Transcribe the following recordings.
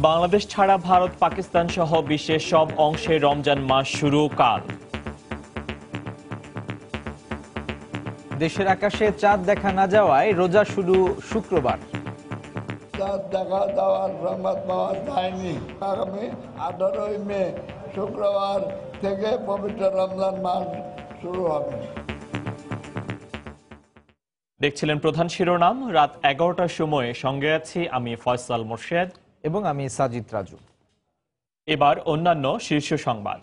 বাংলাদেশ ছাড়া ভারত, পাকিস্তান সহ বিশ্বের সব অংশে রমজান মাস শুরু কাল। দেশের আকাশে চাঁদ দেখা না যাওয়ায় রোজা শুরু শুক্রবার। চাঁদ দেখা দেওয়ার সংবাদ পাওয়া যায়নি। আগামী 18 মে শুক্রবার থেকে পবিত্র রমজান মাস শুরু হবে। দেখছিলেন প্রধান শিরোনাম। রাত 11টার সময় সঙ্গে আছি আমি ফয়সাল মোর্শেদ এবং আমি সাজিদ রাজু। এবার অন্যান্য শীর্ষ সংবাদ।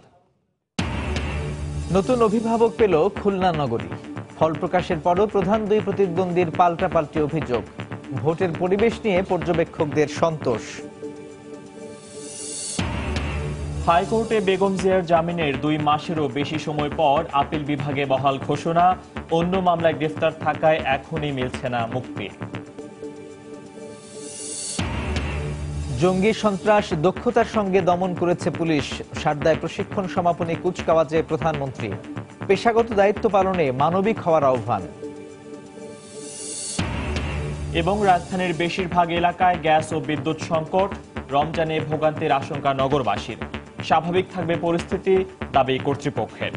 নতুন অভিভাবক পেল খুলনা নগরী। ফল প্রকাশের পরও প্রধান দুই প্রতিদ্বন্দ্বীর পাল্টাপাল্টি অভিযোগ। ভোটের পরিবেশ নিয়ে পর্যবেক্ষকদের সন্তোষ। হাইকোর্টে বেগম জিয়ার জামিনের 2 মাসেরও বেশি সময় পর আপিল বিভাগে বহাল ঘোষণা। অন্য মামলায় গ্রেফতার থাকায় এখনই মিলছে না মুক্তি। জঙ্গি সন্ত্রাস দক্ষতার সঙ্গে দমন করেছে পুলিশ। সারদায় প্রশিক্ষণ সমাপনী কুচকাওয়াজে প্রধানমন্ত্রী। পেশাগত দায়িত্ব পালনে মানবিক হওয়ার আহ্বান। এবং রাজধানীর বেশিরভাগ এলাকায় গ্যাস ও বিদ্যুৎ সংকট। রমজানে ভোগান্তির আশঙ্কা নগরবাসীর। স্বাভাবিক থাকবে পরিস্থিতি, দাবি কর্তৃপক্ষের।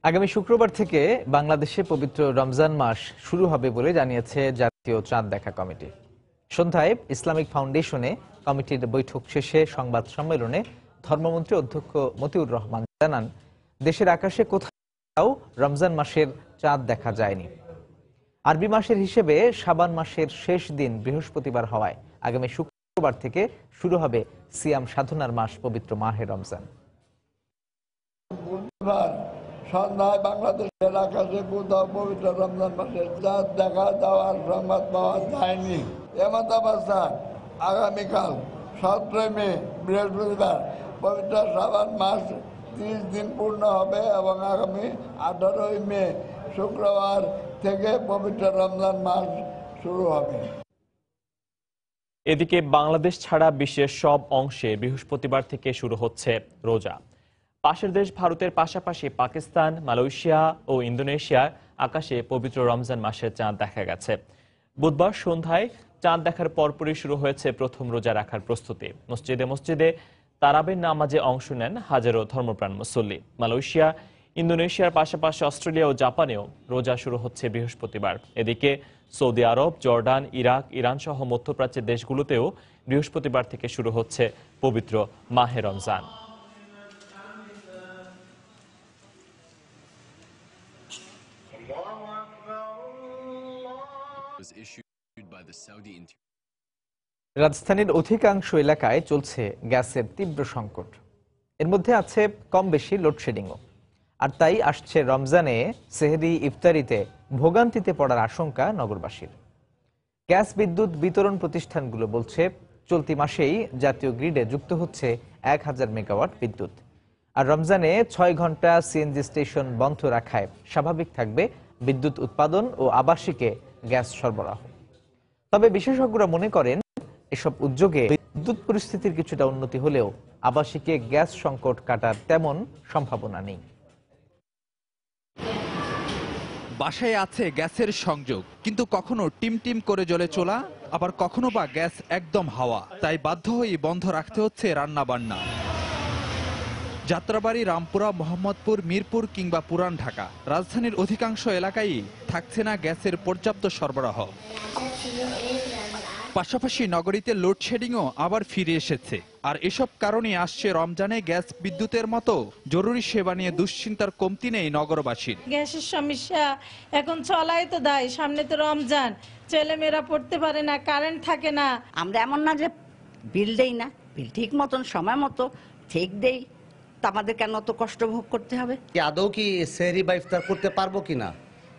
আগামী শুক্রবার থেকে বাংলাদেশে পবিত্র রমজান মাস শুরু হবে বলে জানিয়েছে জাতীয় চাঁদ দেখা কমিটি। সন্ধ্যায় ইসলামিক ফাউন্ডেশনে কমিটির বৈঠক শেষে সংবাদ সম্মেলনে ধর্মমন্ত্রী অধ্যক্ষ মতিউর রহমান জানান, দেশের আকাশে কোথাও রমজান মাসের চাঁদ দেখা যায়নি। আরবি মাসের হিসেবে শাবান মাসের শেষ দিন বৃহস্পতিবার হওয়ায় আগামী শুক্রবার থেকে শুরু হবে সিয়াম সাধনার মাস পবিত্র মাহে রমজান। সন্ধ্যায় বাংলাদেশের আকাশে কোথাও পবিত্র রমজান মাসের চাঁদ দেখা দেওয়ার সংবাদ পাওয়া যায়নি। এমত অবস্থায় আগামীকাল 17 মে বৃহস্পতিবার পবিত্র শাবান মাস 30 দিন পূর্ণ হবে এবং আগামী 18 মে শুক্রবার থেকে পবিত্র রমজান মাস শুরু হবে। এদিকে বাংলাদেশ ছাড়া বিশ্বের সব অংশে বৃহস্পতিবার থেকে শুরু হচ্ছে রোজা। পাশের দেশ ভারতের পাশাপাশি পাকিস্তান, মালয়েশিয়া ও ইন্দোনেশিয়ার আকাশে পবিত্র রমজান মাসের চাঁদ দেখা গেছে। বুধবার সন্ধ্যায় চাঁদ দেখার পরপরই শুরু হয়েছে প্রথম রোজা রাখার প্রস্তুতি। মসজিদে মসজিদে তারাবির নামাজে অংশ নেন হাজারো ধর্মপ্রাণ মুসল্লি। মালয়েশিয়া, ইন্দোনেশিয়ার পাশাপাশি অস্ট্রেলিয়া ও জাপানেও রোজা শুরু হচ্ছে বৃহস্পতিবার। এদিকে সৌদি আরব, জর্ডান, ইরাক, ইরান সহ মধ্যপ্রাচ্যের দেশগুলোতেও বৃহস্পতিবার থেকে শুরু হচ্ছে পবিত্র মাহে রমজান। রাজধানীর অধিকাংশ এলাকায় চলছে গ্যাসের তীব্র সংকট। এর মধ্যে আছে কম বেশি লোডশেডিংও। আর তাই আসছে রমজানে সেহরি ইফতারিতে ভোগান্তিতে পড়ার আশঙ্কা নগরবাসীর। গ্যাস বিদ্যুৎ বিতরণ প্রতিষ্ঠানগুলো বলছে, চলতি মাসেই জাতীয় গ্রিডে যুক্ত হচ্ছে 1000 মেগাওয়াট বিদ্যুৎ। আর রমজানে 6 ঘন্টা সিএনজি স্টেশন বন্ধ রাখায় স্বাভাবিক থাকবে বিদ্যুৎ উৎপাদন ও আবাসিকে গ্যাস সরবরাহ। তবে বিশেষজ্ঞরা মনে করেন, এসব উদ্যোগে বিদ্যুৎ পরিস্থিতির কিছুটা উন্নতি হলেও আবাসিকে গ্যাস সংকট কাটার তেমন সম্ভাবনা নেই। বাসায় আছে গ্যাসের সংযোগ, কিন্তু কখনো টিম টিম করে জ্বলে চলা, আবার কখনো বা গ্যাস একদম হাওয়া। তাই বাধ্য হয়েই বন্ধ রাখতে হচ্ছে রান্না বান্না। যাত্রাবাড়ি, রামপুরা, মোহাম্মদপুর, মিরপুর কিংবা পুরান ঢাকা, রাজধানীর অধিকাংশ এলাকায় থাকছে না গ্যাসের পর্যাপ্ত সরবরাহ। পাশাপাশি নগরীতে লোডশেডিংও আবার ফিরে এসেছে। আর এসব কারণে আসছে রমজানে গ্যাস বিদ্যুতের মতো জরুরি সেবা নিয়ে দুশ্চিন্তার কমতি নেই নগরবাসীর। গ্যাসের সমস্যা এখন চলাই তো দায়, সামনে তো রমজান, ছেলেমেয়েরা পড়তে পারে না, কারেন্ট থাকে না। আমরা এমন না যে বিল দেই না, বিল ঠিক মতন সময় মতো ঠিক দেই, তা আমাদের কেন অত কষ্ট ভোগ করতে হবে? আদৌ কি সেহরি বা ইফতার করতে পারবো কিনা?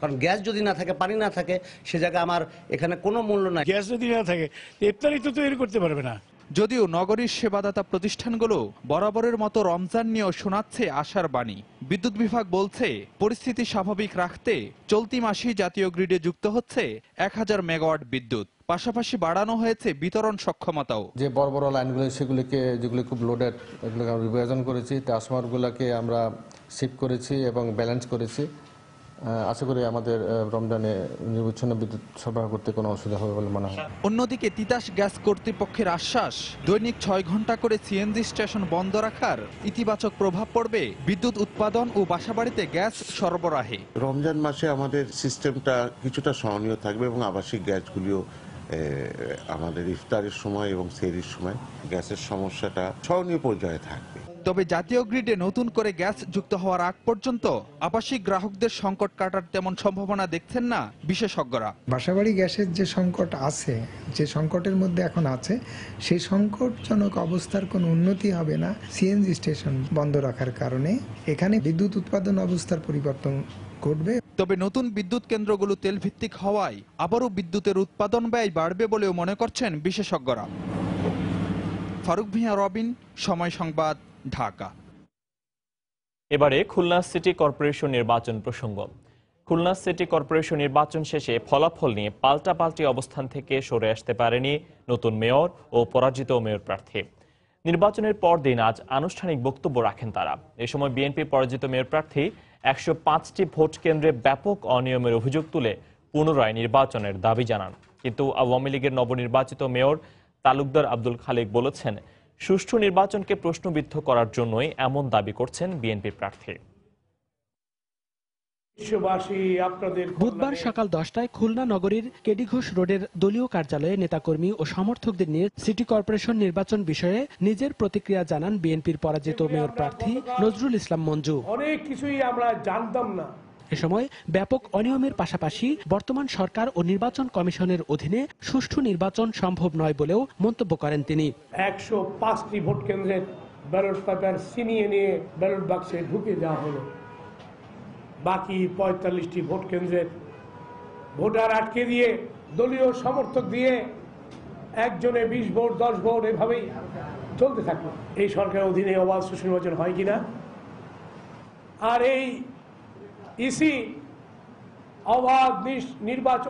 কারণ গ্যাস যদি না থাকে, পানি না থাকে, সে জায়গায় আমার এখানে কোনো মূল্য নাই। গ্যাস যদি না থাকে ইফতারি তো তৈরি করতে পারবে না। যদিও নগরীর সেবাদাতা প্রতিষ্ঠানগুলো বরাবরের মতো রমজান নিয়েও শোনাচ্ছে আশার বাণী। বিদ্যুৎ বিভাগ বলছে পরিস্থিতি স্বাভাবিক রাখতে চলতি মাসেই জাতীয় গ্রিডে যুক্ত হচ্ছে 1000 মেগাওয়াট বিদ্যুৎ। পাশাপাশি বাড়ানো হয়েছে বিতরণ সক্ষমতাও। যে বড় বড় লাইনগুলো যেগুলি খুব লোডেড, এগুলোকে আমরা বিভাজন করেছি, ট্রান্সফরমারগুলোকে আমরা শিফট করেছি এবং ব্যালেন্স করেছি। আশা করি আমাদের রমজানে নিরবচ্ছিন্ন বিদ্যুৎ সরবরাহ করতে কোনো অসুবিধা হবে বলে মনে হয়। অন্যদিকে তিতাস গ্যাস কর্তৃপক্ষের আশ্বাস, দৈনিক 6 ঘন্টা করে সিএনজি স্টেশন বন্ধ রাখার ইতিবাচক প্রভাব পড়বে বিদ্যুৎ উৎপাদন ও বাসাবাড়িতে গ্যাস সরবরাহে। রমজান মাসে আমাদের সিস্টেমটা কিছুটা সহনীয় থাকবে এবং আবাসিক গ্যাসগুলিও আমাদের ইফতারের সময় এবং সেহরির সময় গ্যাসের সমস্যাটা সহনীয় পর্যায়ে থাকবে। তবে জাতীয় গ্রিডে নতুন করে গ্যাস যুক্ত হওয়ার আগ পর্যন্ত আবাসিক গ্রাহকদের সংকট কাটার তেমন সম্ভাবনা দেখছেন না বিশেষজ্ঞরা। বাসাবাড়ি গ্যাসের যে সংকট আছে, যে সংকটের মধ্যে এখন আছে, সেই সংকটজনক অবস্থার কোনো উন্নতি হবে না সিএনজি স্টেশন বন্ধ রাখার কারণে। এখানে বিদ্যুৎ উৎপাদন অবস্থার পরিবর্তন ঘটবে। তবে নতুন বিদ্যুৎ কেন্দ্রগুলো তেল ভিত্তিক হওয়ায় আবারও বিদ্যুতের উৎপাদন ব্যয় বাড়বে বলেও মনে করছেন বিশেষজ্ঞরা। ফারুক ভিয়া, রবিন, সময় সংবাদ, ঢাকা। এবারে খুলনা সিটি কর্পোরেশন নির্বাচন প্রসঙ্গ। খুলনা সিটি কর্পোরেশন নির্বাচন শেষে ফলাফল নিয়ে পাল্টাপাল্টি অবস্থান থেকে সরে আসতে পারেনি নতুন মেয়র ও পরাজিত মেয়র প্রার্থী। নির্বাচনের পরদিন আজ আনুষ্ঠানিক বক্তব্য রাখেন তারা। এ সময় বিএনপি পরাজিত মেয়র প্রার্থী 105টি ভোট কেন্দ্রে ব্যাপক অনিয়মের অভিযোগ তুলে পুনরায় নির্বাচনের দাবি জানান। কিন্তু আওয়ামী লীগের নবনির্বাচিত মেয়র তালুকদার আব্দুল খালেক বলেছেন, সুষ্ঠু নির্বাচনকে প্রশ্নবিদ্ধ করার জন্যই এমন দাবি করছেন বিএনপি প্রার্থী। বুধবার সকাল 10টায় খুলনা নগরীর কেডি ঘোষ রোডের দলীয় কার্যালয়ে নেতাকর্মী ও সমর্থকদের নিয়ে সিটি কর্পোরেশন নির্বাচন বিষয়ে নিজের প্রতিক্রিয়া জানান বিএনপির পরাজিত মেয়র প্রার্থী নজরুল ইসলাম মঞ্জু। অনেক কিছুই আমরা জানতাম না। এ সময় ব্যাপক অনিয়মের পাশাপাশি বর্তমান সরকার ও নির্বাচন কমিশনের অধীনে সুষ্ঠু নির্বাচন সম্ভব নয় বলেও মন্তব্য করেন তিনি। 105টি ভোট কেন্দ্রের ব্যালট পেপার ছিনিয়ে নিয়ে ব্যালট বাক্সে ঢুকে দেওয়া হলো। বাকি 45টি ভোট কেন্দ্রের ভোটার আটকে দিয়ে দলীয় সমর্থক দিয়ে একজনে 20 ভোট 10 ভোট এভাবেই চলতে থাকলো। এই সরকারের অধীনে অবাধ সুষ্ঠু নির্বাচন হয় কিনা, আর এই ইসি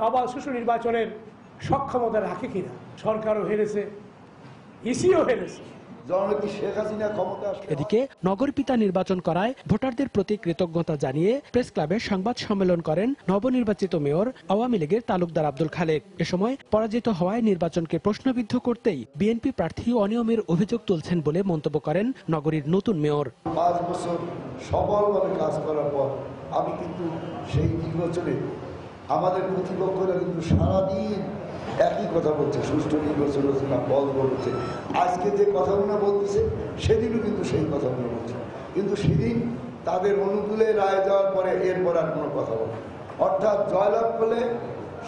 অবাধ সুষ্ঠু নির্বাচনের সক্ষমতা রাখে কিনা। সরকারও হেরেছে, ইসিও হেরেছে। এদিকে নগরপিতা নির্বাচন করায় ভোটারদের প্রতি কৃতজ্ঞতা জানিয়ে প্রেস ক্লাবে সংবাদ সম্মেলন করেন নবনির্বাচিত মেয়র আওয়ামী লীগের তালুকদার আব্দুল খালেক। এ সময় পরাজিত হওয়ায় নির্বাচনকে প্রশ্নবিদ্ধ করতেই বিএনপি প্রার্থী অনিয়মের অভিযোগ তুলছেন বলে মন্তব্য করেন নগরীর নতুন মেয়র। 5 বছর সফলভাবে কাজ করার পর আমি কিন্তু সেই নির্বাচনে আমাদের প্রতিপক্ষরা কিন্তু সারাদিন একই কথা বলছে, সুষ্ঠু নির্বাচন হচ্ছে না, বল বলছে। আজকে যে কথাগুলো বলতেছে সেদিনও কিন্তু সেই কথাগুলো বলছে, কিন্তু সেদিন তাদের অনুকূলে রায় দেওয়ার পরে এরপর আর কোনো কথা বলে। অর্থাৎ জয়লাভ করলে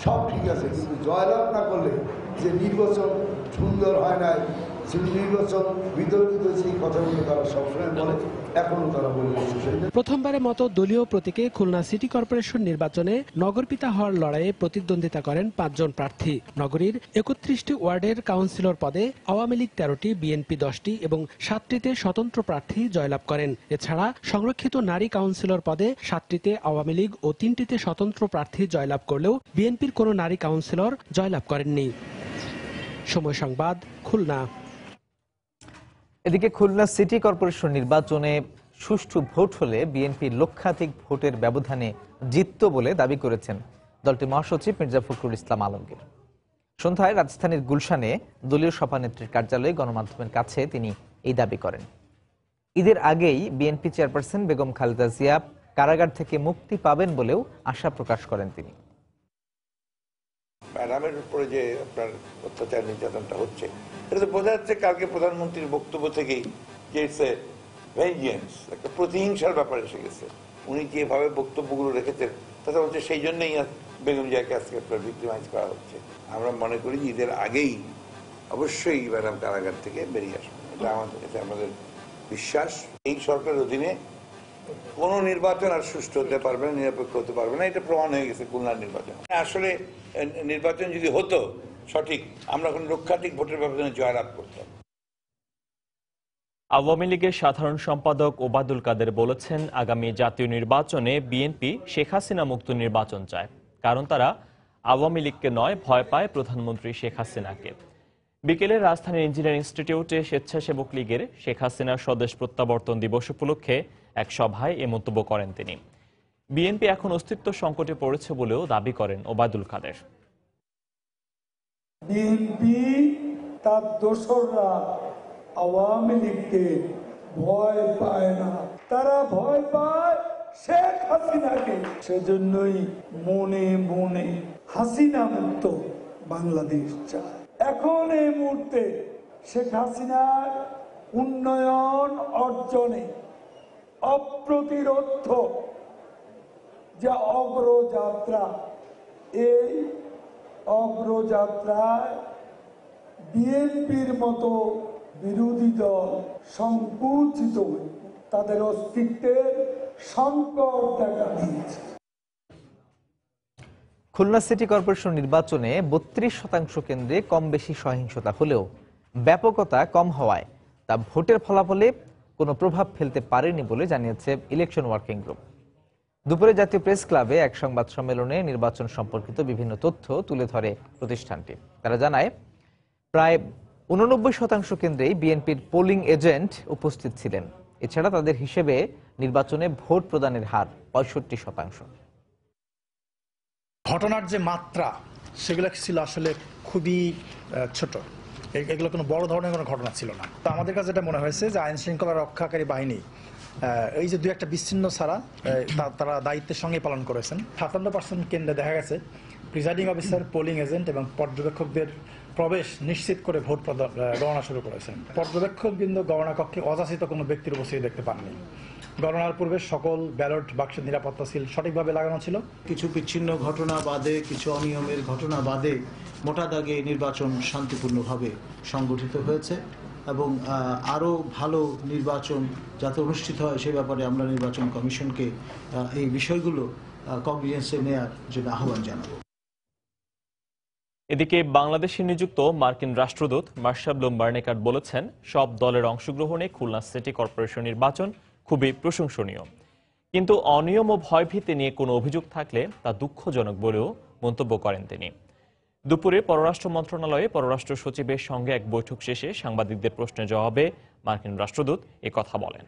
সব ঠিক আছে, কিন্তু জয়লাভ না করলে যে নির্বাচন সুন্দর হয় নাই, নির্বাচন বিতর্কিত, সেই কথাগুলো তারা সবসময় বলে, এখনো তারা বলে যাচ্ছে। প্রথমবারের মতো দলীয় প্রতীকে খুলনা সিটি কর্পোরেশন নির্বাচনে নগরপিতা হওয়ার লড়াইয়ে প্রতিদ্বন্দ্বিতা করেন 5 জন প্রার্থী। নগরীর 31টি ওয়ার্ডের কাউন্সিলর পদে আওয়ামী লীগ 13টি, বিএনপি 10টি এবং 7টিতে স্বতন্ত্র প্রার্থী জয়লাভ করেন। এছাড়া সংরক্ষিত নারী কাউন্সিলর পদে 7টিতে আওয়ামী লীগ ও 3টিতে স্বতন্ত্র প্রার্থী জয়লাভ করলেও বিএনপির কোনো নারী কাউন্সিলর জয়লাভ করেননি। সময় সংবাদ, খুলনা। এদিকে খুলনা সিটি কর্পোরেশন নির্বাচনে সুষ্ঠু ভোট হলে বিএনপি লক্ষাধিক ভোটের ব্যবধানে জিতত বলে দাবি করেছেন দলটির মহাসচিব মির্জা ফখরুল ইসলাম আলমগীর। সন্ধ্যায় রাজধানীর গুলশানে দলীয় সভানেত্রীর কার্যালয়ে গণমাধ্যমের কাছে তিনি এই দাবি করেন। ঈদের আগেই বিএনপি চেয়ারপারসন বেগম খালেদা জিয়া কারাগার থেকে মুক্তি পাবেন বলেও আশা প্রকাশ করেন তিনি। ম্যাডামের উপরে যে আপনার অত্যাচার নির্যাতনটা হচ্ছে, এটা তো বোঝা যাচ্ছে কালকে প্রধানমন্ত্রীর বক্তব্য থেকেই যে ইটস এ ভেঞ্জেন্স, একটা প্রতিহিংসার ব্যাপার এসে গেছে। উনি যেভাবে বক্তব্যগুলো রেখেছেন তাতে হচ্ছে সেই জন্যই বেগম জিয়াকে আজকে আপনার ভিক্টিমাইজ করা হচ্ছে। আমরা মনে করি ঈদের আগেই অবশ্যই ম্যাডাম কারাগার থেকে বেরিয়ে আসবেন, এটা আমাদের বিশ্বাস। এই সরকারের অধীনে কোনো নির্বাচন আর সুষ্ঠু হতে পারবে না, নিরপেক্ষ হতে পারবে না, এটা প্রমাণ হয়ে গেছে খুলনার নির্বাচন। আসলে নির্বাচন যদি হতো সঠিক, আমরা কোনো লক্ষাধিক ভোটের ব্যবধানে জয়লাভ করতাম। আওয়ামী লীগের সাধারণ সম্পাদক ওবায়দুল কাদের বলেছেন, আগামী জাতীয় নির্বাচনে বিএনপি শেখ হাসিনা মুক্ত নির্বাচন চায়, কারণ তারা আওয়ামী লীগকে নয়, ভয় পায় প্রধানমন্ত্রী শেখ হাসিনাকে। বিকেলে রাজধানীর ইঞ্জিনিয়ারিং ইনস্টিটিউটে স্বেচ্ছাসেবক লীগের শেখ হাসিনার স্বদেশ প্রত্যাবর্তন দিবস উপলক্ষে এক সভায় এ মন্তব্য করেন তিনি। বিএনপি এখন অস্তিত্ব সংকটে পড়েছে বলেও দাবি করেন ওবায়দুল কাদের। বিএনপি তার দোসররা আওয়ামী লীগকে ভয় পায় না, তারা ভয় পায় শেখ হাসিনাকে। সেজন্যই মনে মনে হাসিনা মুক্ত বাংলাদেশ চায়। এখন এই মুহূর্তে শেখ হাসিনার উন্নয়ন অর্জনে অপ্রতিরোধ্য যে অগ্রযাত্রা, এই অগ্রযাত্রায় বিএনপির মতো বিরোধী দল সংকুচিত হয়ে তাদের অস্তিত্বের সংকট দেখা দিয়েছে। খুলনা সিটি কর্পোরেশন নির্বাচনে 32% কেন্দ্রে কম বেশি সহিংসতা হলেও ব্যাপকতা কম হওয়ায় তা ভোটের ফলাফলে কোনো প্রভাব ফেলতে পারেনি বলে জানিয়েছে ইলেকশন ওয়ার্কিং গ্রুপ। দুপুরে জাতীয় প্রেস ক্লাবে এক সংবাদ সম্মেলনে নির্বাচন সম্পর্কিত বিভিন্ন তথ্য তুলে ধরে প্রতিষ্ঠানটি। তারা জানায়, প্রায় 89% কেন্দ্রেই বিএনপির পোলিং এজেন্ট উপস্থিত ছিলেন। এছাড়া তাদের হিসেবে নির্বাচনে ভোট প্রদানের হার 65%। ঘটনার যে মাত্রা সেগুলো ছিল আসলে খুবই ছোট, এগুলো কোনো বড় ধরনের কোনো ঘটনা ছিল না। তো আমাদের কাছে এটা মনে হয়েছে যে আইন শৃঙ্খলা রক্ষাকারী বাহিনী এই যে 2-1টা বিচ্ছিন্ন ছাড়া তারা দায়িত্বের সঙ্গে পালন করেছেন। 57% কেন্দ্রে দেখা গেছে প্রিজাইডিং অফিসার, পোলিং এজেন্ট এবং পর্যবেক্ষকদের প্রবেশ নিশ্চিত করে ভোট গণনা শুরু করেছেন। পর্যবেক্ষকবৃন্দ গণনা কক্ষে অযাচিত কোনো ব্যক্তির উপস্থিতি দেখতে পাননি। গণনার পূর্বে সকল ব্যালট বাক্সের নিরাপত্তা সিল সঠিকভাবে লাগানো ছিল। কিছু বিচ্ছিন্ন ঘটনা বাদে, কিছু অনিয়মের ঘটনা বাদে মোটা দাগে নির্বাচন শান্তিপূর্ণভাবে সংগঠিত হয়েছে এবং আরও ভালো নির্বাচন যাতে অনুষ্ঠিত হয় সে ব্যাপারে আমরা নির্বাচন কমিশনকে এই বিষয়গুলো কগনিজেন্সে নেওয়ার জন্য আহ্বান জানাবো। এদিকে বাংলাদেশে নিযুক্ত মার্কিন রাষ্ট্রদূত মার্শা ব্লুমবার্নেকাট বলেছেন, সব দলের অংশগ্রহণে খুলনা সিটি কর্পোরেশন নির্বাচন খুবই প্রশংসনীয়, কিন্তু অনিয়ম ও ভয়ভীতি নিয়ে কোনো অভিযোগ থাকলে তা দুঃখজনক বলেও মন্তব্য করেন তিনি। দুপুরে পররাষ্ট্র মন্ত্রণালয়ে পররাষ্ট্র সচিবের সঙ্গে এক বৈঠক শেষে সাংবাদিকদের প্রশ্নের জবাবে মার্কিন রাষ্ট্রদূত এ কথা বলেন।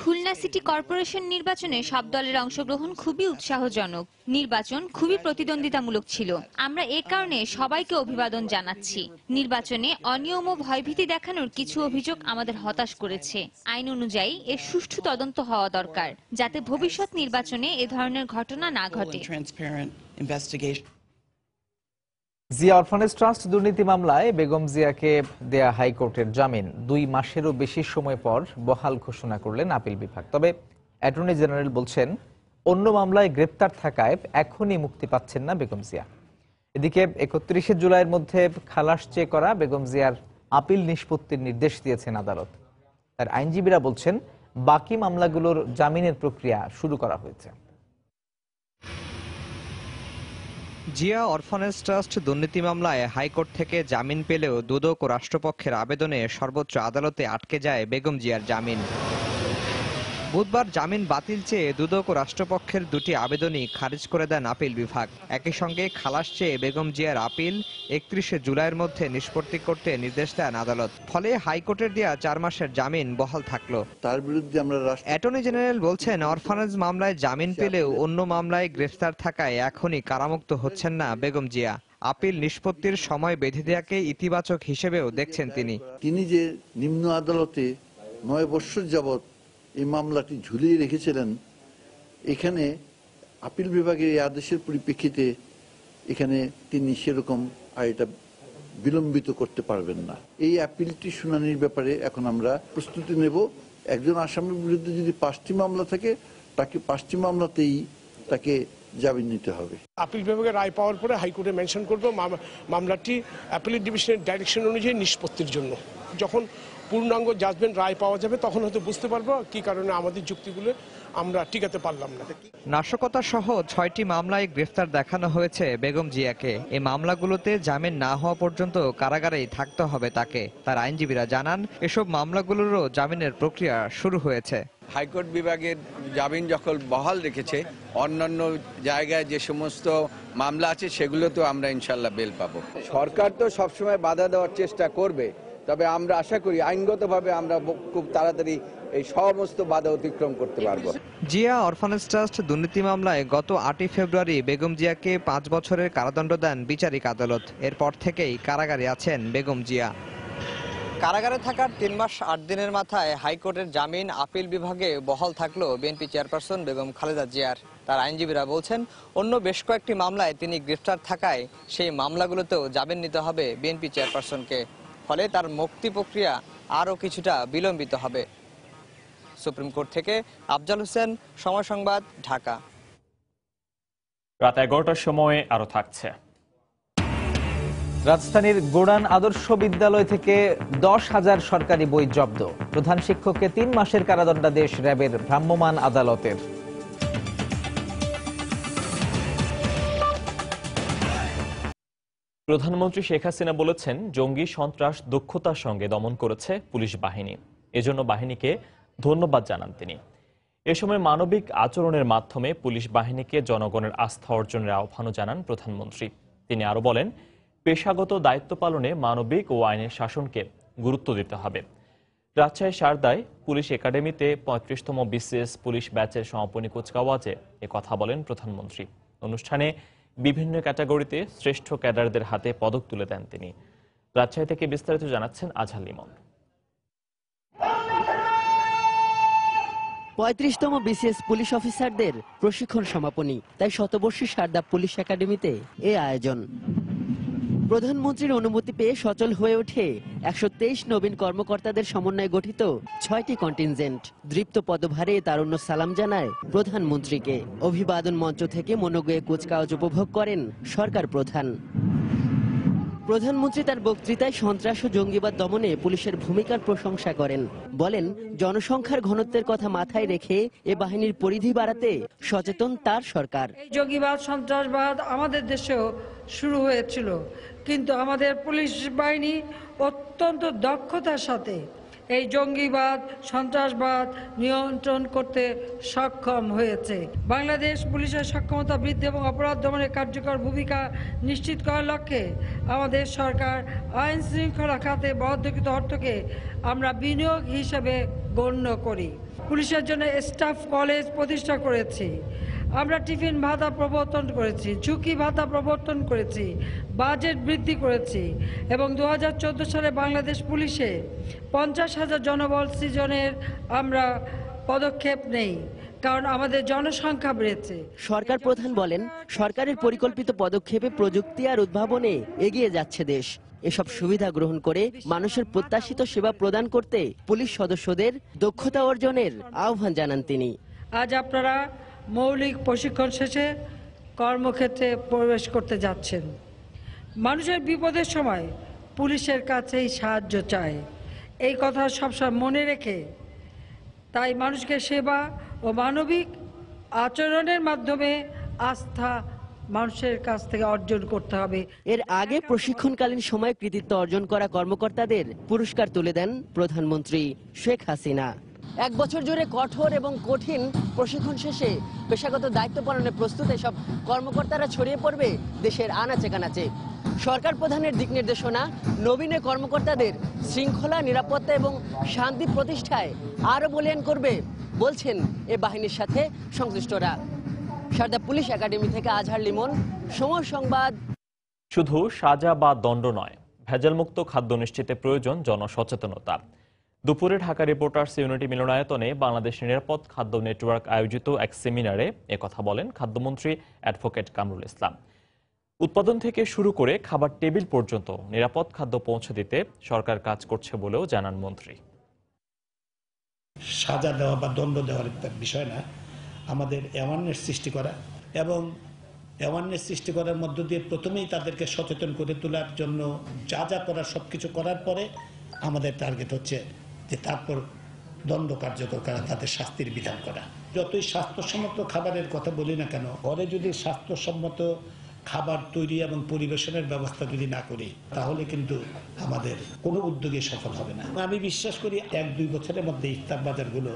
খুলনা সিটি কর্পোরেশন নির্বাচনে সব দলের অংশগ্রহণ খুবই উৎসাহজনক। নির্বাচন খুবই প্রতিদ্বন্দ্বিতামূলক ছিল। আমরা এ কারণে সবাইকে অভিবাদন জানাচ্ছি। নির্বাচনে অনিয়ম ও ভয়ভীতি দেখানোর কিছু অভিযোগ আমাদের হতাশ করেছে। আইন অনুযায়ী এর সুষ্ঠু তদন্ত হওয়া দরকার, যাতে ভবিষ্যৎ নির্বাচনে এ ধরনের ঘটনা না ঘটে। জিয়া অরফানেজ ট্রাস্ট দুর্নীতি মামলায় বেগম জিয়াকে দেয়া হাইকোর্টের জামিন 2 মাসেরও বেশি সময় পর বহাল ঘোষণা করলেন আপিল বিভাগ। তবে অ্যাটর্নি জেনারেল বলছেন, অন্য মামলায় গ্রেপ্তার থাকায় এখনই মুক্তি পাচ্ছেন না বেগম জিয়া। এদিকে 31শে জুলাইয়ের মধ্যে খালাস চেয়ে করা বেগম জিয়ার আপিল নিষ্পত্তির নির্দেশ দিয়েছেন আদালত। তার আইনজীবীরা বলছেন, বাকি মামলাগুলোর জামিনের প্রক্রিয়া শুরু করা হয়েছে। জিয়া অরফানেজ ট্রাস্ট দুর্নীতি মামলায় হাইকোর্ট থেকে জামিন পেলেও দুদক ও রাষ্ট্রপক্ষের আবেদনে সর্বোচ্চ আদালতে আটকে যায় বেগম জিয়ার জামিন। বুধবার জামিন বাতিল চেয়ে দুদক ও রাষ্ট্রপক্ষের 2টি আবেদনই খারিজ করে দেন আপিল বিভাগ। একই সঙ্গে খালাস চেয়ে বেগম জিয়ার আপিল 31শে জুলাইয়ের মধ্যে নিষ্পত্তি করতে নির্দেশ দেন আদালত। ফলে হাইকোর্টের দেয়া 4 মাসের জামিন বহাল থাকলো। তার বিরুদ্ধে আমরা অ্যাটর্নি জেনারেল বলছেন, অরফানেজ মামলায় জামিন পেলেও অন্য মামলায় গ্রেফতার থাকায় এখনই কারামুক্ত হচ্ছেন না বেগম জিয়া। আপিল নিষ্পত্তির সময় বেঁধে দেওয়াকে ইতিবাচক হিসেবেও দেখছেন তিনি। তিনি যে নিম্ন আদালতে 9 বছর যাবৎ এই মামলাটি ঝুলিয়ে রেখেছিলেন, এখানে আপিল বিভাগের এই আদেশের পরিপ্রেক্ষিতে এখানে তিনি সেরকম আর এটা বিলম্বিত করতে পারবেন না। এই আপিলটি শুনানির ব্যাপারে এখন আমরা প্রস্তুতি নেব। একজন আসামির বিরুদ্ধে যদি 5টি মামলা থাকে, তাকে 5টি মামলাতেই তাকে জামিন নিতে হবে। আপিল বিভাগের রায় পাওয়ার পরে হাইকোর্টে মেনশন করব মামলাটি অ্যাপিলেট ডিভিশনের ডাইরেকশন অনুযায়ী নিষ্পত্তির জন্য। যখন পূর্ণাঙ্গ জাজমেন্ট রায় পাওয়া যাবে তখন হয়তো বুঝতে পারবো কি কারণে আমাদের যুক্তিগুলো আমরা টিকাতে পারলাম না। নাশকতা সহ 6টি মামলায় গ্রেফতার দেখানো হয়েছে বেগম জিয়াকে। এই মামলাগুলোতে জামিন না হওয়া পর্যন্ত কারাগারেই থাকতে হবে তাকে। তার আইনজীবীরা জানান, এসব মামলাগুলোরও জামিনের প্রক্রিয়া শুরু হয়েছে। হাইকোর্ট বিভাগের জামিন যখন বহাল রেখেছে, অন্যান্য জায়গায় যে সমস্ত মামলা আছে সেগুলোতেও আমরা ইনশাল্লাহ বেল পাবো। সরকার তো সবসময় বাধা দেওয়ার চেষ্টা করবে, তবে আমরা আশা করি আইনগতভাবে আমরা খুব তাড়াতাড়ি এই সমস্ত বাধা অতিক্রম করতে পারবো। জিয়া অরফানেজ ট্রাস্ট দুর্নীতি মামলায় গত 8 ফেব্রুয়ারি বেগম জিয়াকে 5 বছরের কারাদণ্ড দেন বিচারিক আদালত। এরপর থেকেই কারাগারে আছেন বেগম জিয়া। কারাগারে থাকার 3 মাস 8 দিনের মাথায় হাইকোর্টের জামিন আপিল বিভাগে বহাল থাকলো বিএনপি চেয়ারপারসন বেগম খালেদা জিয়ার। তার আইনজীবীরা বলছেন, অন্য বেশ কয়েকটি মামলায় তিনি গ্রেফতার থাকায় সেই মামলাগুলোতেও জামিন নিতে হবে বিএনপি চেয়ারপারসনকে। ফলে তার মুক্তি প্রক্রিয়া আরও কিছুটা বিলম্বিত হবে। সুপ্রিম কোর্ট থেকে আফজাল হোসেন, সময় সংবাদ, ঢাকা। রাত 11টার সময় আরো থাকছে। রাজধানীর গোড়ান আদর্শ বিদ্যালয় থেকে 10,000 সরকারি বই জব্দ। প্রধান শিক্ষককে 3 মাসের কারাদণ্ডাদেশ র্যাবের ভ্রাম্যমাণ আদালতের। প্রধানমন্ত্রী শেখ হাসিনা বলেছেন, জঙ্গি সন্ত্রাস দক্ষতার সঙ্গে দমন করেছে পুলিশ বাহিনী। এজন্য বাহিনীকে ধন্যবাদ জানান তিনি। এ সময় মানবিক আচরণের মাধ্যমে পুলিশ বাহিনীকে জনগণের আস্থা অর্জনের আহ্বানও জানান প্রধানমন্ত্রী। তিনি আরো বলেন, পেশাগত দায়িত্ব পালনে মানবিক ও আইনের শাসনকে গুরুত্ব দিতে হবে। রাজশাহী শারদায় পুলিশ একাডেমিতে 35তম বিসিএস পুলিশ ব্যাচের সমাপনী কুচকাওয়াজে কথা বলেন প্রধানমন্ত্রী। অনুষ্ঠানে বিভিন্ন ক্যাটাগরিতে শ্রেষ্ঠ ক্যাডারদের হাতে পদক তুলে দেন তিনি। রাজশাহী থেকে বিস্তারিত জানাচ্ছেন আজহার লিমন। 35তম বিসিএস পুলিশ অফিসারদের প্রশিক্ষণ সমাপনী, তাই শতবর্ষী শারদা পুলিশ একাডেমিতে এ আয়োজন। প্রধানমন্ত্রীর অনুমতি পেয়ে সচল হয়ে ওঠে 123 নবীন কর্মকর্তাদের সমন্বয়ে গঠিত 6টি কন্টিনজেন্ট। দৃপ্ত পদভারে তারুণ্য সালাম জানায় প্রধানমন্ত্রীকে। অভিবাদন মঞ্চ থেকে মনোজ্ঞ কুচকাওয়াজ উপভোগ করেন সরকার প্রধান। প্রধানমন্ত্রী তার বক্তৃতায় সন্ত্রাস ও জঙ্গিবাদ দমনে পুলিশের ভূমিকার প্রশংসা করেন। বলেন, জনসংখ্যার ঘনত্বের কথা মাথায় রেখে এ বাহিনীর পরিধি বাড়াতে সচেতন তার সরকার। জঙ্গিবাদ সন্ত্রাসবাদ আমাদের দেশেও শুরু হয়েছিল, কিন্তু আমাদের পুলিশ বাহিনী অত্যন্ত দক্ষতার সাথে এই জঙ্গিবাদ সন্ত্রাসবাদ নিয়ন্ত্রণ করতে সক্ষম হয়েছে। বাংলাদেশ পুলিশের সক্ষমতা বৃদ্ধি এবং অপরাধ দমনে কার্যকর ভূমিকা নিশ্চিত করার লক্ষ্যে আমাদের সরকার আইন শৃঙ্খলা খাতে বরাদ্দকৃত অর্থকে আমরা বিনিয়োগ হিসেবে গণ্য করি। পুলিশের জন্য স্টাফ কলেজ প্রতিষ্ঠা করেছি, আমরা টিফিন ভাতা প্রবর্তন করেছি, ঝুঁকি ভাতা প্রবর্তন করেছি, বাজেট বৃদ্ধি করেছি এবং 2014 সালে বাংলাদেশ পুলিশে 50,000 জনবল সৃজনের আমরা পদক্ষেপ নেই, কারণ আমাদের জনসংখ্যা বেড়েছে। সরকার প্রধান বলেন, সরকারের পরিকল্পিত পদক্ষেপে প্রযুক্তি আর উদ্ভাবনে এগিয়ে যাচ্ছে দেশ। এসব সুবিধা গ্রহণ করে মানুষের প্রত্যাশিত সেবা প্রদান করতে পুলিশ সদস্যদের দক্ষতা অর্জনের আহ্বান জানান তিনি। আজ আপনারা মৌলিক প্রশিক্ষণ শেষে কর্মক্ষেত্রে প্রবেশ করতে যাচ্ছেন। মানুষের বিপদের সময় পুলিশের কাছেই সাহায্য চায়, এই কথা সবসময় মনে রেখে তাই মানুষকে সেবা ও মানবিক আচরণের মাধ্যমে আস্থা মানুষের কাছ থেকে অর্জন করতে হবে। এর আগে প্রশিক্ষণকালীন সময়ে কৃতিত্ব অর্জন করা কর্মকর্তাদের পুরস্কার তুলে দেন প্রধানমন্ত্রী শেখ হাসিনা। 1 বছর জুড়ে কঠোর এবং কঠিন প্রশিক্ষণ শেষে পেশাগত দায়িত্ব পালনে প্রস্তুত এসব কর্মকর্তারা ছড়িয়ে পড়বে দেশের আনাচে কানাচে। সরকার প্রধানের দিক নির্দেশনা নবীন কর্মকর্তাদের শৃঙ্খলা, নিরাপত্তা এবং শান্তি প্রতিষ্ঠায় আরো বলীয়ান করবে বলছেন এ বাহিনীর সাথে সংশ্লিষ্টরা। শারদা পুলিশ একাডেমি থেকে আজহার লিমন, সময় সংবাদ। শুধু সাজা বা দণ্ড নয়, ভেজালমুক্ত খাদ্য নিশ্চিতে প্রয়োজন জনসচেতনতা। দুপুরে ঢাকা রিপোর্টার্স ইউনিটি মিলনায়তনে বাংলাদেশ নিরাপদ খাদ্য নেটওয়ার্ক আয়োজিত এক সেমিনারে একথা বলেন খাদ্যমন্ত্রী অ্যাডভোকেট কামরুল ইসলাম। উৎপাদন থেকে শুরু করে খাবার টেবিল পর্যন্ত নিরাপদ খাদ্য পৌঁছে দিতে সরকার কাজ করছে বলেও জানান মন্ত্রী। সাজা দেওয়া বা দণ্ড দেওয়ার একটা বিষয় না, আমাদের অ্যাওয়ারনেস সৃষ্টি করা এবং অ্যাওয়ারনেস সৃষ্টি করার মধ্য দিয়ে প্রথমেই তাদেরকে সচেতন করে তোলার জন্য যা যা করার সবকিছু করার পরে আমাদের টার্গেট হচ্ছে যে তারপর দণ্ড কার্যকর করা, তাদের শাস্তির বিধান করা। যতই স্বাস্থ্যসম্মত খাবারের কথা বলি না কেন, ঘরে যদি স্বাস্থ্যসম্মত খাবার তৈরি এবং পরিবেশনের ব্যবস্থা যদি না করি, তাহলে কিন্তু আমাদের কোনো উদ্যোগে সফল হবে না। আমি বিশ্বাস করি 1-2 বছরের মধ্যে ইফতার বাজারগুলো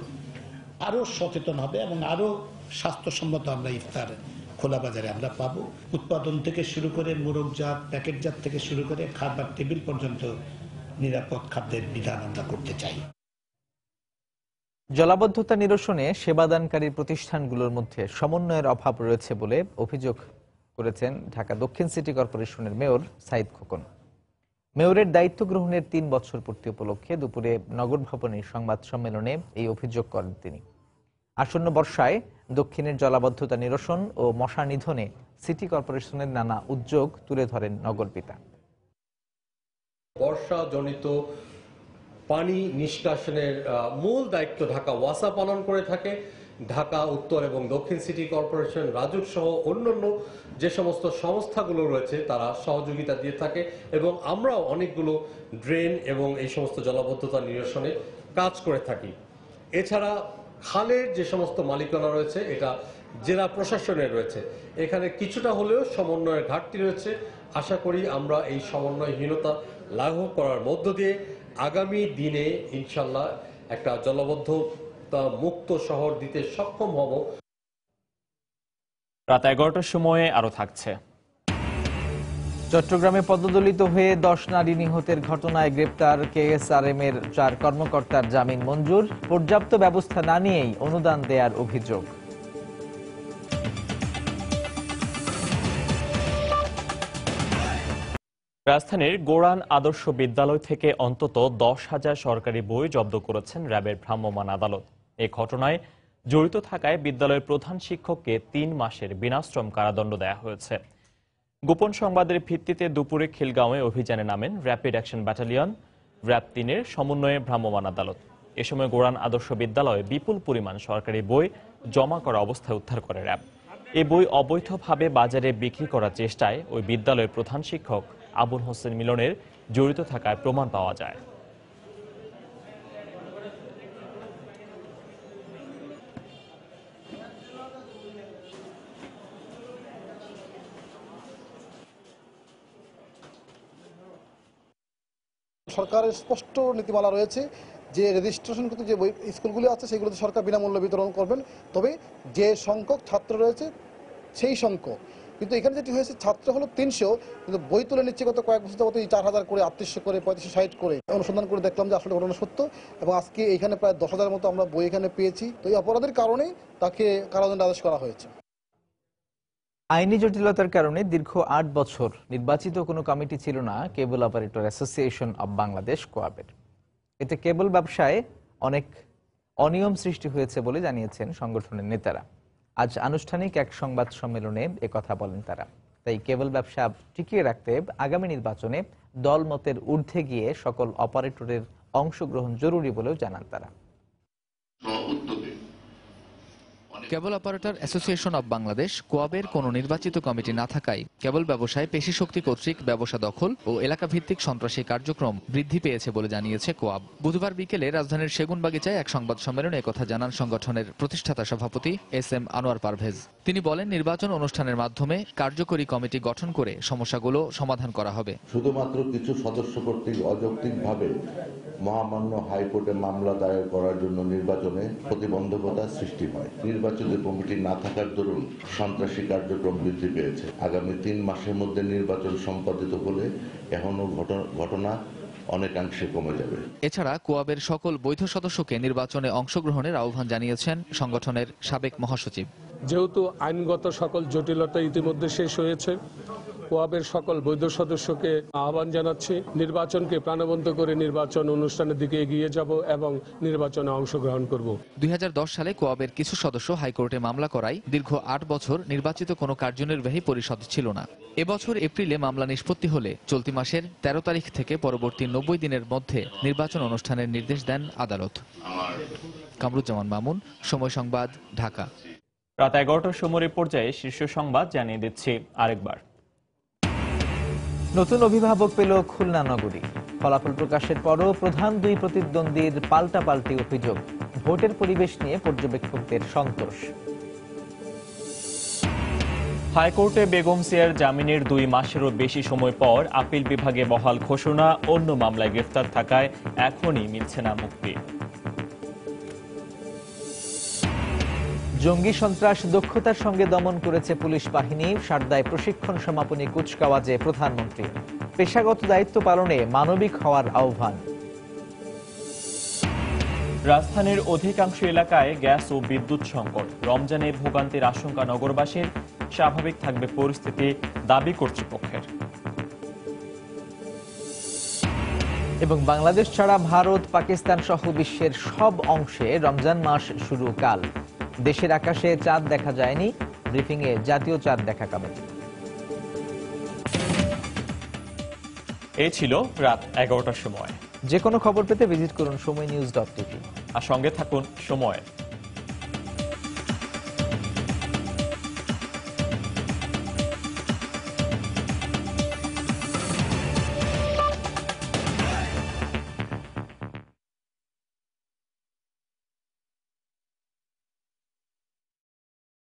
আরও সচেতন হবে এবং আরও স্বাস্থ্যসম্মত আমরা ইফতার খোলা বাজারে আমরা পাবো। উৎপাদন থেকে শুরু করে মোড়কজাত, প্যাকেটজাত থেকে শুরু করে খাবার টেবিল পর্যন্ত নিরাপদ খাদ্যের বিধান আমরা করতে চাই। জলাবদ্ধতা নিরসনে সেবাদানকারী প্রতিষ্ঠানগুলোর মধ্যে সমন্বয়ের অভাব রয়েছে বলে অভিযোগ করেছেন ঢাকা দক্ষিণ সিটি কর্পোরেশনের মেয়র সাইদ খোকন। মেয়রের দায়িত্ব গ্রহণের 3 বছর পূর্তি উপলক্ষে দুপুরে নগর ভবনে সংবাদ সম্মেলনে এই অভিযোগ করেন তিনি। আসন্ন বর্ষায় দক্ষিণের জলাবদ্ধতা নিরসন ও মশা নিধনে সিটি কর্পোরেশনের নানা উদ্যোগ তুলে ধরেন নগরপিতা। বর্ষাজনিত পানি নিষ্কাশনের মূল দায়িত্ব ঢাকা ওয়াসা পালন করে থাকে। ঢাকা উত্তর এবং দক্ষিণ সিটি কর্পোরেশন, রাজুক সহ অন্যান্য যে সমস্ত সংস্থাগুলো রয়েছে তারা সহযোগিতা দিয়ে থাকে এবং আমরাও অনেকগুলো ড্রেন এবং এই সমস্ত জলাবদ্ধতা নিরসনে কাজ করে থাকি। এছাড়া খালের যে সমস্ত মালিকানা রয়েছে এটা জেলা প্রশাসনের রয়েছে, এখানে কিছুটা হলেও সমন্বয়ের ঘাটতি রয়েছে। আশা করি আমরা এই সমন্বয়হীনতা লাঘব করার মধ্য দিয়ে আগামী দিনে ইনশাল্লাহ একটা জলাবদ্ধতা মুক্ত শহর দিতে সক্ষম হব। রাত 11টার সময়ে আরো থাকছে। চট্টগ্রামে পদদলিত হয়ে 10 নারী নিহতের ঘটনায় গ্রেপ্তার কেএসআরএম এর 4 কর্মকর্তার জামিন মঞ্জুর। পর্যাপ্ত ব্যবস্থা না নিয়েই অনুদান দেওয়ার অভিযোগ। রাজধানীর গোরান আদর্শ বিদ্যালয় থেকে অন্তত 10,000 সরকারি বই জব্দ করেছেন র্যাবের ভ্রাম্যমাণ আদালত। এই ঘটনায় জড়িত থাকায় বিদ্যালয়ের প্রধান শিক্ষককে 3 মাসের বিনাশ্রম কারাদণ্ড দেওয়া হয়েছে। গোপন সংবাদের ভিত্তিতে দুপুরে খিলগাঁওয়ে অভিযানে নামেন র্যাপিড অ্যাকশন ব্যাটালিয়ন, র্যাব 3-এর সমন্বয়ে ভ্রাম্যমাণ আদালত। এ সময় গোরান আদর্শ বিদ্যালয়ে বিপুল পরিমাণ সরকারি বই জমা করা অবস্থায় উদ্ধার করে র্যাব। এই বই অবৈধভাবে বাজারে বিক্রি করার চেষ্টায় ওই বিদ্যালয়ের প্রধান শিক্ষক আবুল হোসেন মিলনের জড়িত থাকার প্রমাণ পাওয়া যায়। সরকারের স্পষ্ট নীতিমালা রয়েছে যে রেজিস্ট্রেশনকৃত যে বই স্কুলগুলি আছে সেগুলোতে সরকার বিনামূল্যে বিতরণ করবেন, তবে যে সংখ্যক ছাত্র রয়েছে সেই সংখ্যক। কিন্তু এখানে যেটি হয়েছে ছাত্র হলো 300, কিন্তু বই তুলে নিচ্ছে গত কয়েক বছর যাবত 4000 করে, 3800 করে, 3560 করে। অনুসন্ধান করে দেখলাম যে আসলে ঘটনা সত্য এবং আজকে এখানে প্রায় 10,000 মতো আমরা বই এখানে পেয়েছি। তো এই অপরাধের কারণে তাকে কারাদণ্ড আদেশ করা হয়েছে। আইনি জটিলতার কারণে দীর্ঘ 8 বছর নির্বাচিত কোনো কমিটি ছিল না কেবল অপারেটর অ্যাসোসিয়েশন অব বাংলাদেশ কোয়াবের। এতে কেবল ব্যবসায় অনেক অনিয়ম সৃষ্টি হয়েছে বলে জানিয়েছেন সংগঠনের নেতারা। আজ আনুষ্ঠানিক এক সংবাদ সম্মেলনে একথা বলেন তারা। তাই কেবল ব্যবসা টিকিয়ে রাখতে আগামী নির্বাচনে দলমতের ঊর্ধ্বে গিয়ে সকল অপারেটরের অংশগ্রহণ জরুরি বলেও জানান তারা। কেবল অপারেটর অ্যাসোসিয়েশন অব বাংলাদেশ কোয়াবের কোনো নির্বাচিত কমিটি না থাকায় কেবল ব্যবসায় পেশি শক্তি কর্তৃক ব্যবসা দখল ও এলাকা ভিত্তিক সন্ত্রাসী কার্যক্রম বৃদ্ধি পেয়েছে বলে জানিয়েছে কোয়াব। বুধবার বিকেলে রাজধানীর সেগুনবাগিচায় এক সংবাদ সম্মেলনে একথা জানান সংগঠনের প্রতিষ্ঠাতা সভাপতি SM আনোয়ার পারভেজ। তিনি বলেন, নির্বাচন অনুষ্ঠানের মাধ্যমে কার্যকরী কমিটি গঠন করে সমস্যাগুলো সমাধান করা হবে। শুধুমাত্র কিছু সদস্য কর্তৃক অযৌক্তিকভাবে মহামান্য হাইকোর্টে মামলা দায়ের করার জন্য নির্বাচনে প্রতিবন্ধকতা সৃষ্টি হয়। নির্বাচিত কমিটি না থাকার দরুন সন্ত্রাসী কার্যক্রম বৃদ্ধি পেয়েছে। আগামী 3 মাসের মধ্যে নির্বাচন সম্পাদিত হলে এখনো ঘটনা অনেকাংশে কমে যাবে। এছাড়া কোয়াবের সকল বৈধ সদস্যকে নির্বাচনে অংশগ্রহণের আহ্বান জানিয়েছেন সংগঠনের সাবেক মহাসচিব। যেহেতু আইনগত সকল জটিলতা ইতিমধ্যে শেষ হয়েছে, কোয়াবের সকল বৈধ সদস্যকে আহ্বান জানাচ্ছি নির্বাচনকে প্রাণবন্ত করে নির্বাচন অনুষ্ঠানের দিকে এগিয়ে যাব এবং নির্বাচনে অংশগ্রহণ করব। 2010 সালে কোয়াবের কিছু সদস্য হাইকোর্টে মামলা করায় দীর্ঘ 8 বছর নির্বাচিত কোনো কার্যনির্বাহী পরিষদ ছিল না। এবছর এপ্রিলে মামলা নিষ্পত্তি হলে চলতি মাসের 13 তারিখ থেকে পরবর্তী 90 দিনের মধ্যে নির্বাচন অনুষ্ঠানের নির্দেশ দেন আদালত। কামরুজ্জামান মামুন, সময় সংবাদ, ঢাকা। রাত 11টার সময় পর্যায়ে শীর্ষ সংবাদ জানিয়ে দিচ্ছি আরেকবার। নতুন অভিভাবক পেল খুলনা নগরী। ফলাফল প্রকাশের পরও প্রধান দুই প্রতিদ্বন্দ্বীর পাল্টাপাল্টি অভিযোগ, ভোটের পরিবেশ নিয়ে পর্যবেক্ষকদের সন্তোষ। হাইকোর্টে বেগম জিয়ার জামিনের 2 মাসেরও বেশি সময় পর আপিল বিভাগে বহাল ঘোষণা, অন্য মামলায় গ্রেফতার থাকায় এখনই মিলছে না মুক্তি। জঙ্গি সন্ত্রাস দক্ষতার সঙ্গে দমন করেছে পুলিশ বাহিনী, সারদায় প্রশিক্ষণ সমাপনী কুচকাওয়াজে প্রধানমন্ত্রী। পেশাগত দায়িত্ব পালনে মানবিক হওয়ার আহ্বান। রাজধানীর অধিকাংশ এলাকায় গ্যাস ও বিদ্যুৎ সংকট, রমজানে ভোগান্তির আশঙ্কা নগরবাসীর, স্বাভাবিক থাকবে পরিস্থিতি দাবি কর্তৃপক্ষের। এবং বাংলাদেশ ছাড়া ভারত, পাকিস্তান সহ বিশ্বের সব অংশে রমজান মাস শুরু কাল। দেশের আকাশে চাঁদ দেখা যায়নি, ব্রিফিংয়ে জাতীয় চাঁদ দেখা কমিটি। এই ছিল রাত 11টার সময়। যে কোনো খবর পেতে ভিজিট করুন সময়নিউজ.tv আর সঙ্গে থাকুন সময়ের।